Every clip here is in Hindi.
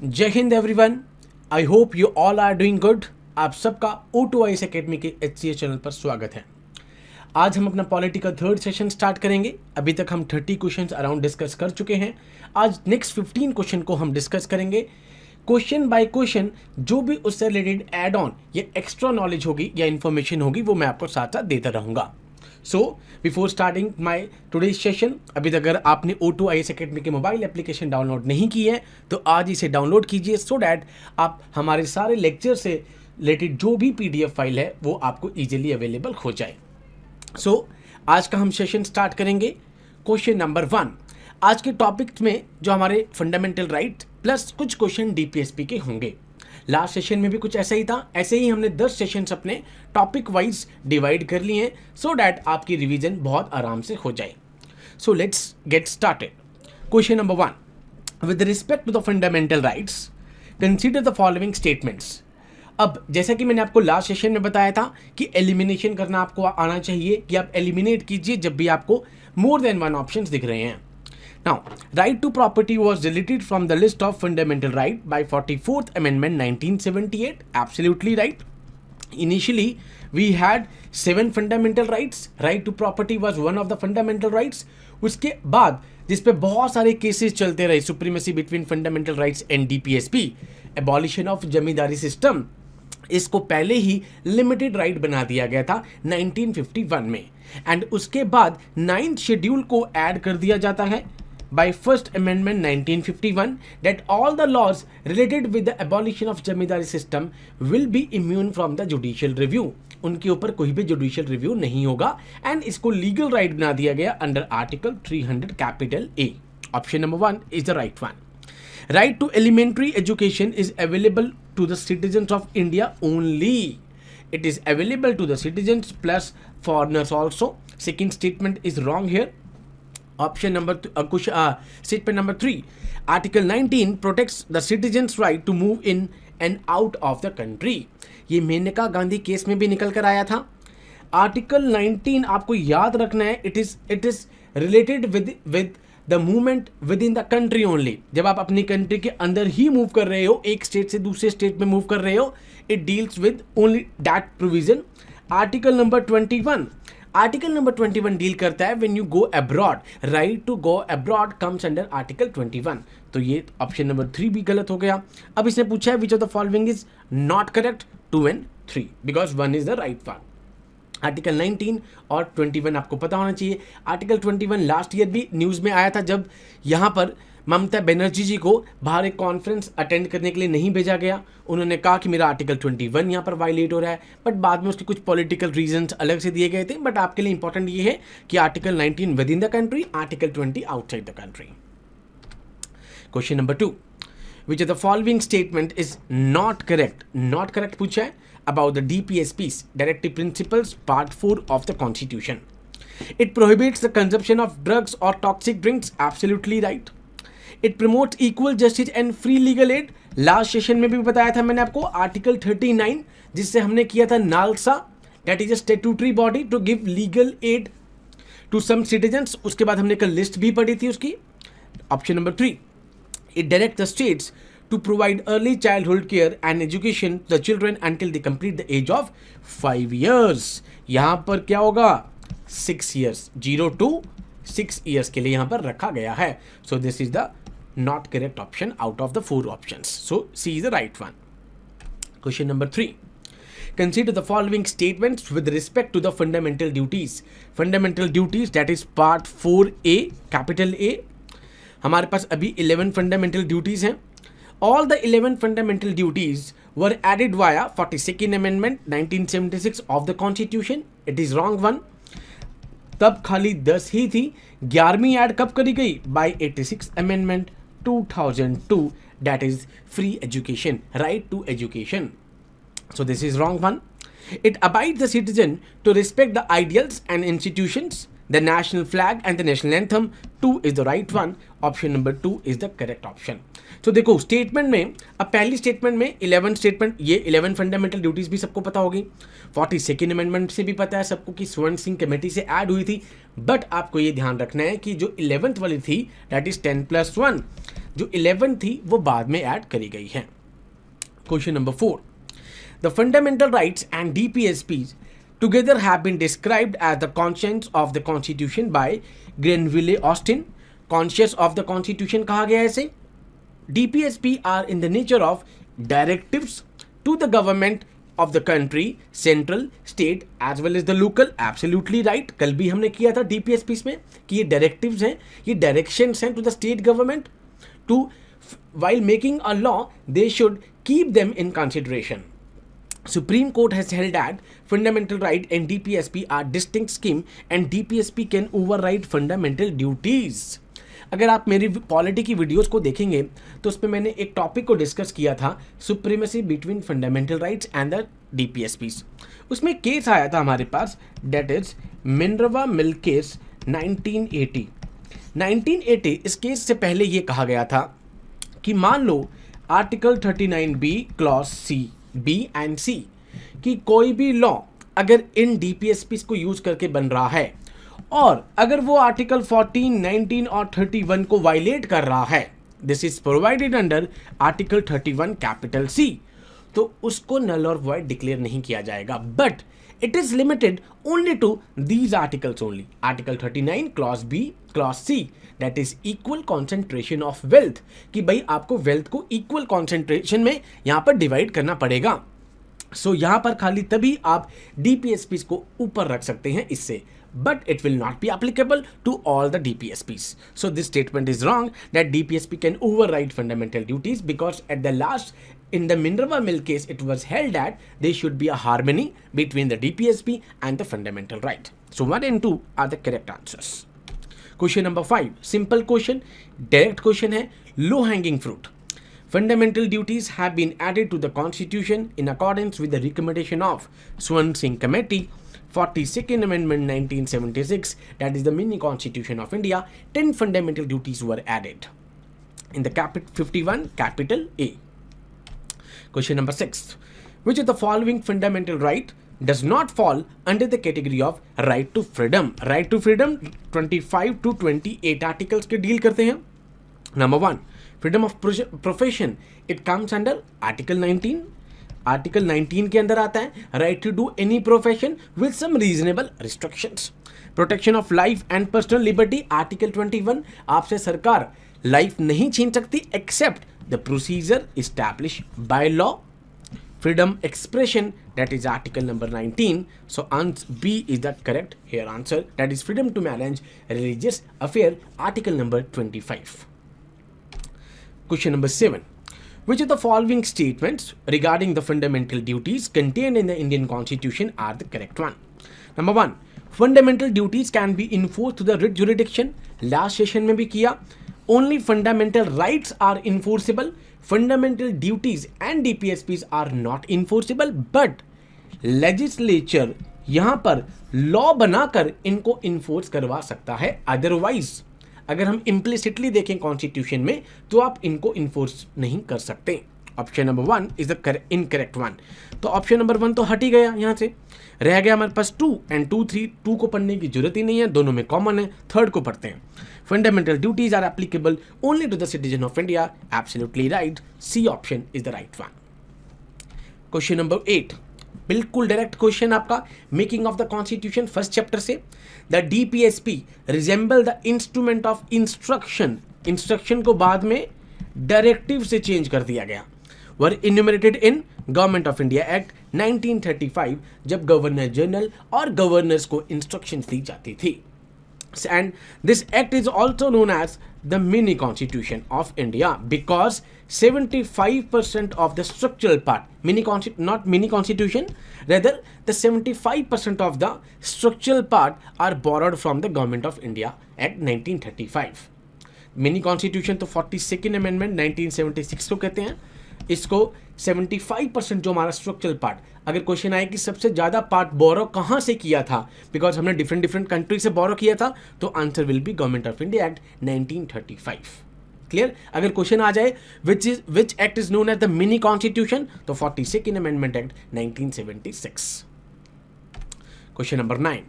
जय हिंद everyone, I hope you all are doing good. आप सबका O2IAS एकेडमी के HCA चैनल पर स्वागत है। आज हम अपना पॉलिटी का थर्ड सेशन स्टार्ट करेंगे। अभी तक हम 30 क्वेश्चंस अराउंड डिस्कस कर चुके हैं। आज नेक्स्ट 15 क्वेश्चन को हम डिस्कस करेंगे। क्वेश्चन बाय क्वेश्चन जो भी उससे रिलेटेड एड ऑन या एक्स्ट्रा नॉलेज होगी या इन्फॉर्मेशन होगी वो मैं आपको साथ साथ देता रहूँगा। So before starting my today's session, अभी तक अगर आपने O2IAS एकेडमी के मोबाइल एप्लीकेशन डाउनलोड नहीं की है तो आज इसे डाउनलोड कीजिए सो डैट आप हमारे सारे लेक्चर से रिलेटेड जो भी PDF फाइल है वो आपको ईजिली अवेलेबल हो जाए। सो आज का हम सेशन स्टार्ट करेंगे। क्वेश्चन नंबर 1, आज के टॉपिक्स में जो हमारे फंडामेंटल राइट प्लस कुछ क्वेश्चन DPSP के होंगे। लास्ट सेशन में भी कुछ ऐसा ही था, ऐसे ही हमने 10 सेशंस अपने टॉपिक वाइज डिवाइड कर लिए हैं सो डैट आपकी रिवीजन बहुत आराम से हो जाए। So let's get started. Question number 1, with respect to the fundamental rights consider the following statements. अब जैसा कि मैंने आपको लास्ट सेशन में बताया था कि एलिमिनेशन करना आपको आना चाहिए कि आप एलिमिनेट कीजिए जब भी आपको मोर देन वन ऑप्शंस दिख रहे हैं। Now, right to property was deleted from the list of fundamental right by 44th Amendment 1978. Absolutely right. Initially, we had 7 fundamental rights. Right to property was one of the fundamental rights. उसके बाद जिस पे बहुत सारे केसेस चलते रहे, supremacy between fundamental rights and DPSP, abolition of zamindari system, इसको पहले ही लिमिटेड राइट बना दिया गया था 1951 में। एंड उसके बाद 9th शेड्यूल को ऐड कर दिया जाता है by First Amendment 1951 that all the laws related with the abolition of zamindari system will be immune from the judicial review। उनके ऊपर कोई भी जुडिशियल रिव्यू नहीं होगा एंड इसको लीगल राइट बना दिया गया under article 300 capital A। Option number 1 is the right one. Right to elementary education is available to the citizens of India only. It is available to the citizens plus foreigners also. Second statement is wrong here. Option number statement number 3, Article 19 protects the citizens' right to move in and out of the country. ये मेनका गांधी केस में भी निकल कर आया था। आर्टिकल 19 आपको याद रखना है, it is related with the movement with in the country only. जब आप अपनी कंट्री के अंदर ही मूव कर रहे हो, एक स्टेट से दूसरे स्टेट में मूव कर रहे हो, it deals with only that provision. Article number 21 deal करता है when you go abroad. Right to go abroad comes under article 21। तो ये ऑप्शन नंबर 3 भी गलत हो गया। अब इसने पूछा है विच of the following is not correct, 2 and 3 because 1 is the right one. Article 19 और 21 आपको पता होना चाहिए। आर्टिकल 21 लास्ट ईयर भी न्यूज़ में आया था जब यहाँ पर ममता बनर्जी जी को बाहर एक कॉन्फ्रेंस अटेंड करने के लिए नहीं भेजा गया। उन्होंने कहा कि मेरा आर्टिकल 21 यहाँ पर वायलेट हो रहा है, बट बाद में उसके कुछ पॉलिटिकल रीजंस अलग से दिए गए थे। बट आपके लिए इंपॉर्टेंट ये है कि article 19 with in the country, article 20 outside the country. Question number 2, which of the following statement is not correct. Not correct पूछा है about the DPSP's Directive Principles Part 4 of the Constitution. It prohibits the consumption of drugs or toxic drinks. Absolutely right. It promotes equal justice and free legal aid. Last session में भी बताया था मैंने आपको आर्टिकल 39 जिससे हमने किया था NALSA, that is a statutory body to give legal aid to some citizens। उसके बाद हमने कल लिस्ट भी पढ़ी थी उसकी। Option number 3, it directs the states to provide early childhood care and education to the children until they complete the age of 5 years। यहाँ पर क्या होगा 6 years, 0 to 6 years के लिए यहाँ पर रखा गया है। So this is the not correct option out of the 4 options. So C is the right one. Question number 3, consider the following statements with respect to the fundamental duties. Fundamental duties, that is part 4A capital A। हमारे पास अभी 11 fundamental duties हैं। All the 11 fundamental duties were added via 42nd Amendment 1976 of the Constitution. It is wrong one. तब खाली 10 ही थी। 11वीं ऐड कब करी गई? By 86th Amendment 2002, that is free education, right to education. So this is wrong one. It abides the citizen to respect the ideals and institutions, the national flag and the national anthem. 2 is the right one. Option number 2 is the correct option. तो देखो स्टेटमेंट में, अब पहली स्टेटमेंट में 11 स्टेटमेंट, ये 11 फंडामेंटल ड्यूटीज भी सबको पता होगी। 42nd अमेंडमेंट से भी पता है सबको कि स्वर्ण सिंह कमेटी से ऐड हुई थी। बट आपको ये ध्यान रखना है कि जो 11th वाली थी दैट इज 10+1, जो 11 थी वो बाद में ऐड करी गई है। Question number 4, the fundamental rights and DPSPs together have been described as the conscience of the Constitution by Grenville Austin। Conscience of the Constitution कहा गया है इसे। DPSP are in the nature of directives to the government of the country, central, state as well as the local। Absolutely right। कल भी हमने किया था DPSPs में कि ये directives हैं, ये directions हैं to the state government to while making a law they should keep them in consideration। Supreme Court has held that fundamental right and DPSP are distinct scheme and DPSP can override fundamental duties। अगर आप मेरी पॉलिटी की वीडियोस को देखेंगे तो उसमें मैंने एक टॉपिक को डिस्कस किया था, supremacy between fundamental rights and the DPSPs। उसमें केस आया था हमारे पास, that is Minerva mill case 1980। 1980 इस केस से पहले ये कहा गया था कि मान लो article 39B clause C, B एंड C कि कोई भी लॉ अगर इन DPSPs को यूज करके बन रहा है और अगर वो आर्टिकल 14, 19 और 31 को वायलेट कर रहा है, this is provided under article 31 capital C, तो उसको नल और वॉइड डिक्लेयर नहीं किया जाएगा। But it is limited only to these articles only. Article 39 clause B clause C, that is equal concentration of wealth, कि भाई आपको वेल्थ को इक्वल कॉन्सेंट्रेशन में यहां पर डिवाइड करना पड़ेगा। सो यहां पर खाली तभी आप DPSPs को ऊपर रख सकते हैं इससे, but it will not be applicable to all the DPSPs। So this statement is wrong that DPSP can override fundamental duties because at the last in the Minerva Mill case it was held that there should be a harmony between the DPSP and the fundamental right। So 1 and 2 are the correct answers। Question number 5, simple question, direct question है, low hanging fruit। Fundamental duties have been added to the Constitution in accordance with the recommendation of Swan Singh Committee, 42nd Amendment 1976, that is the mini constitution of India। 10 fundamental duties were added in the 51 capital A। Question number 6, which of the following fundamental right does not fall under the category of right to freedom। right to freedom 25 to 28 articles के डील करते हैं। Number 1, freedom of profession, it comes under article 19। Article 19 के अंदर आता है right to do any profession with some reasonable restrictions. Protection of life and personal liberty, article 21, आपसे सरकार लाइफ नहीं छीन सकती except the procedure establish by law. Freedom expression, that is article number 19, so B is the correct here answer, that is freedom to manage religious affair, article number 25। Question number 7, which of the following statements regarding the fundamental duties contained in the Indian Constitution are the correct one? Number 1, fundamental duties can be enforced to the writ jurisdiction, last session में भी किया। Only fundamental rights are enforceable, fundamental duties and DPSPs are not enforceable, but legislature यहाँ पर लॉ बनाकर इनको इन्फोर्स करवा सकता है। अदरवाइज अगर हम इम्प्लिसिटली देखें कॉन्स्टिट्यूशन में तो आप इनको इन्फोर्स नहीं कर सकते। Option number 1 is the incorrect one. तो ऑप्शन नंबर 1 तो हट ही गया, यहाँ से रह गया हमारे पास 2 एंड 2, 3। 2 को पढ़ने की जरूरत ही नहीं है, दोनों में कॉमन है। थर्ड को पढ़ते हैं। Fundamental duties are applicable only to the citizen of India, absolutely right. C option is the right one. Question number 8, बिल्कुल डायरेक्ट क्वेश्चन आपका, making of the constitution first chapter से। The DPSP resemble the instrument of instruction, instruction को बाद में डायरेक्टिव से चेंज कर दिया गया। Were enumerated in government of India act 1935, जब गवर्नर जनरल और गवर्नर्स को इंस्ट्रक्शंस दी जाती थी। And this act is also known as the mini constitution of India because 75% of the structural part, not mini constitution, rather the 75% of the structural part are borrowed from the Government of India Act 1935। Mini constitution तो 42nd अमेंडमेंट 1976 को कहते हैं। इसको 75% जो हमारा स्ट्रक्चरल पार्ट, अगर क्वेश्चन आए कि सबसे ज़्यादा पार्ट बोरो कहाँ से किया था, बिकॉज हमने डिफरेंट कंट्री से बोरो किया था, तो answer will be government of India act 1935। Clear? अगर क्वेश्चन आ जाए which act is known as the mini constitution, तो 42nd amendment act 1976। Question number 9,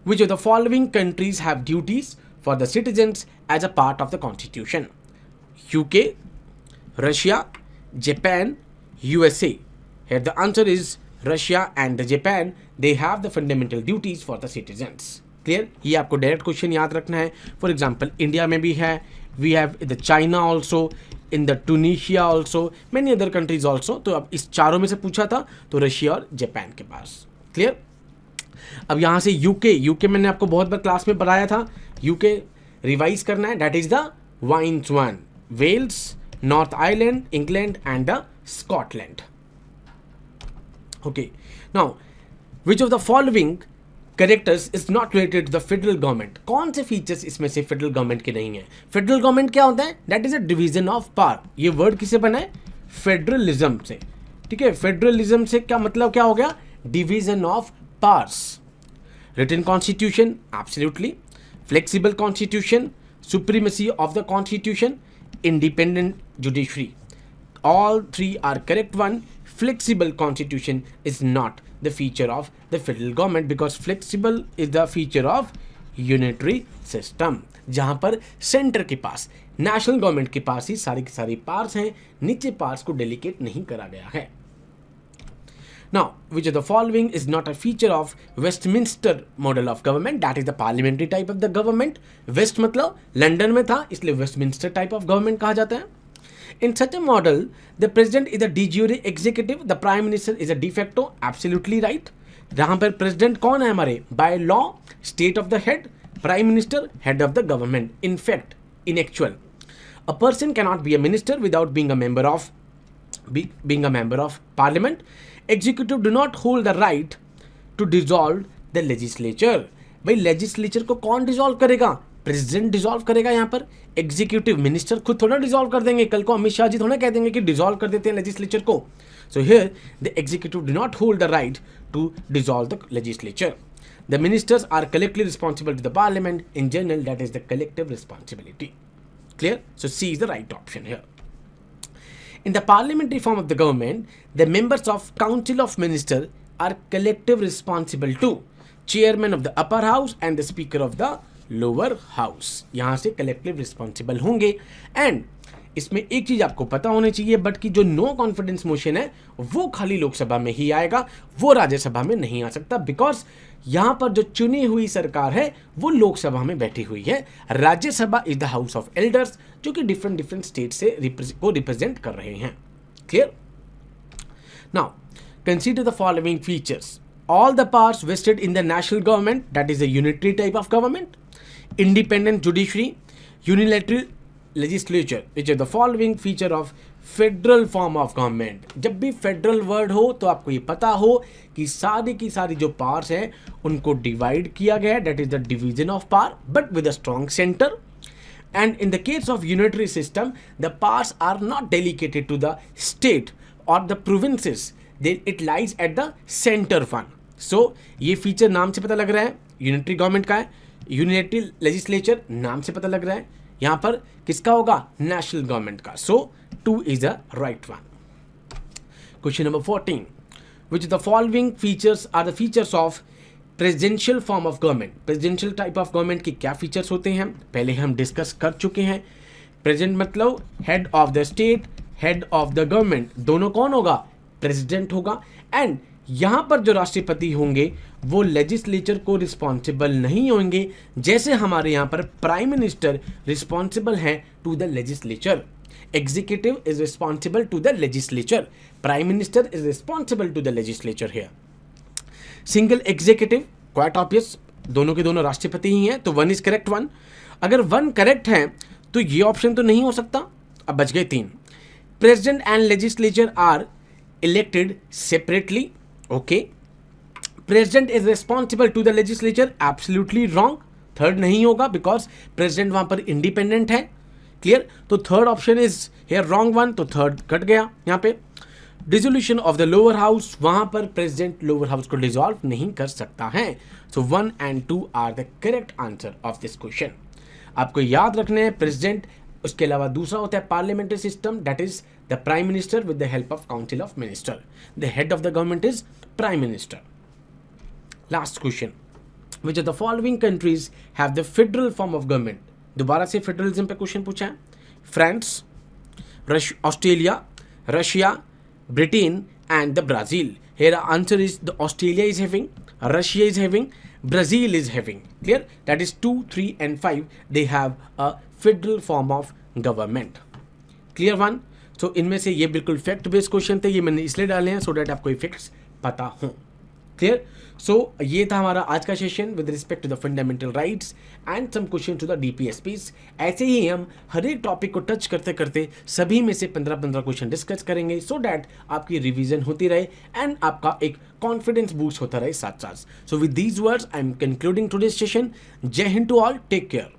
which of the following countries have duties for the citizens as a part of the constitution? UK, Russia, Japan, USA. Here the answer is Russia and the Japan. They have the fundamental duties for the citizens. Clear? ये आपको डायरेक्ट क्वेश्चन याद रखना है. फॉर एग्जाम्पल इंडिया में भी है, we have the China also, in the Tunisia also, many other countries also. तो अब इस चारों में से पूछा था तो रशिया और जापान के पास. क्लियर? अब यहाँ से यूके मैंने आपको बहुत बार क्लास में पढ़ाया था. यूके रिवाइज करना है. That is the wines one, Wales, North Ireland, England and the Scotland. Okay, now which of the following characters is not related to the federal government? कौन से फीचर्स इसमें से फेडरल गवर्नमेंट के नहीं है? फेडरल गवर्नमेंट क्या होता है? That is a division of power. ये वर्ड किसे बना है? फेडरलिज्म से. ठीक है, फेडरलिज्म से क्या मतलब क्या हो गया? Division of powers. Written constitution, absolutely. Flexible constitution, supremacy of the constitution, independent judiciary. All three are correct one. Flexible constitution is not the feature of the federal government because flexible is the feature of unitary system, जहां पर सेंटर के पास, नेशनल गवर्नमेंट के पास ही सारी की सारी पार्स हैं, नीचे पार्स को डेलीकेट नहीं करा गया है. Now, which of the following is not a feature of Westminster model of government? That is the parliamentary type of the government. West मतलब लंदन में था, इसलिए Westminster type of government कहा जाता है. In such a model, the president is a de jure executive, the prime minister is a de facto. Absolutely right. जहाँ पर president कौन है हमारे? By law, state of the head, prime minister, head of the government. In fact, in actual, a person cannot be a minister without being a member of parliament. Executive do not hold the right to dissolve the legislature. भाई लेजिस्लेचर को कौन डिसॉल्व करेगा? प्रेसिडेंट डिसॉल्व करेगा. यहाँ पर एग्जीक्यूटिव मिनिस्टर खुद थोड़ा डिसॉल्व कर देंगे. कल को अमित शाह जी थोड़ा कह देंगे कि डिसॉल्व कर देते हैं लेजिस्लेचर को. So here the executive do not hold the right to dissolve the legislature. The ministers are collectively responsible to the parliament. In general that is the collective responsibility. Clear? So C is the right option here. In the parliamentary form of the government, the members of Council of Ministers are collective responsible to chairman of the upper house and the speaker of the lower house. यहाँ से collective responsible होंगे. And इसमें एक चीज आपको पता होनी चाहिए, बट कि जो नो कॉन्फिडेंस मोशन है वो खाली लोकसभा में ही आएगा, वो राज्यसभा में नहीं आ सकता. बिकॉज यहां पर जो चुनी हुई सरकार है वो लोकसभा में बैठी हुई है. Rajya Sabha is the house of elders, जो कि डिफरेंट स्टेट से को रिप्रेजेंट कर रहे हैं. Clear? Now consider the following features. All the powers vested in the national government, that is a unitary type of government. Independent judiciary, unilateral legislature. Which are the following feature of federal form of government. जब भी फेडरल वर्ड हो तो आपको ये पता हो कि सारी की सारी जो पावर्स हैं उनको डिवाइड किया गया है. That is the division of power but with a strong centre. And in the case of unitary system, the powers are not delegated to the state or the provinces. It lies at the center one. So ये फीचर नाम से पता लग रहा है यूनिटरी गवर्नमेंट का है. यूनिटरी लेजिस्लेचर नाम से पता लग रहा है. यहाँ पर किसका होगा? नेशनल गवर्नमेंट का. So 2 is the right one. Question number 14. Which of the following features are the features of presidential form of government? Presidential type of government के क्या फीचर्स होते हैं पहले हम डिस्कस कर चुके हैं. प्रेसिडेंट मतलब head of the state, head of the government. दोनों कौन होगा? प्रेसिडेंट होगा. एंड यहां पर जो राष्ट्रपति होंगे वो लेजिस्लेचर को रिस्पॉन्सिबल नहीं होंगे, जैसे हमारे यहां पर प्राइम मिनिस्टर रिस्पॉन्सिबल है to the legislature. Executive is responsible to the legislature. Prime minister is responsible to the legislature here. Single executive, quite obvious, दोनों के दोनों राष्ट्रपति ही हैं, तो 1 इज करेक्ट 1. अगर 1 करेक्ट है तो ये ऑप्शन तो नहीं हो सकता. अब बच गए 3. President and legislature are elected separately. Okay. President is responsible to the legislature. Absolutely wrong. Third नहीं होगा बिकॉज प्रेसिडेंट वहां पर इंडिपेंडेंट है. क्लियर? तो third option is here wrong 1, तो थर्ड कट गया यहाँ पे. Dissolution of the lower house, वहां पर प्रेसिडेंट लोअर हाउस को डिसॉल्व नहीं कर सकता है. So 1 and 2 are the correct answer of this question. आपको याद रखना है प्रेसिडेंट, उसके अलावा दूसरा होता है parliamentary system, that is the prime minister with the help of council of minister. The head of the government is prime minister. Last question. Which of the following countries have the federal form of government? दोबारा से फेडरलिज्म पे क्वेश्चन पूछा है. France, Australia, Russia, Britain, and the Brazil. Here the answer is the Australia is having, Russia is having, Brazil is having. Clear? That is 2, 3, and 5. They have a federal form of government. Clear one? So इनमें से ये बिल्कुल फैक्ट बेस्ड क्वेश्चन थे, ये मैंने इसलिए डाले हैं सो डैट आपको ये फैक्ट्स पता हों. क्लियर? सो ये था हमारा आज का session with respect to the fundamental rights and some question to the DPSPs. ऐसे ही हम हर एक टॉपिक को टच करते करते सभी में से 15-15 क्वेश्चन डिस्कस करेंगे सो डैट आपकी रिवीजन होती रहे एंड आपका एक कॉन्फिडेंस बूस्ट होता रहे साथ साथ. So with these words I am concluding today's session. जय हिंद टू ऑल, टेक केयर.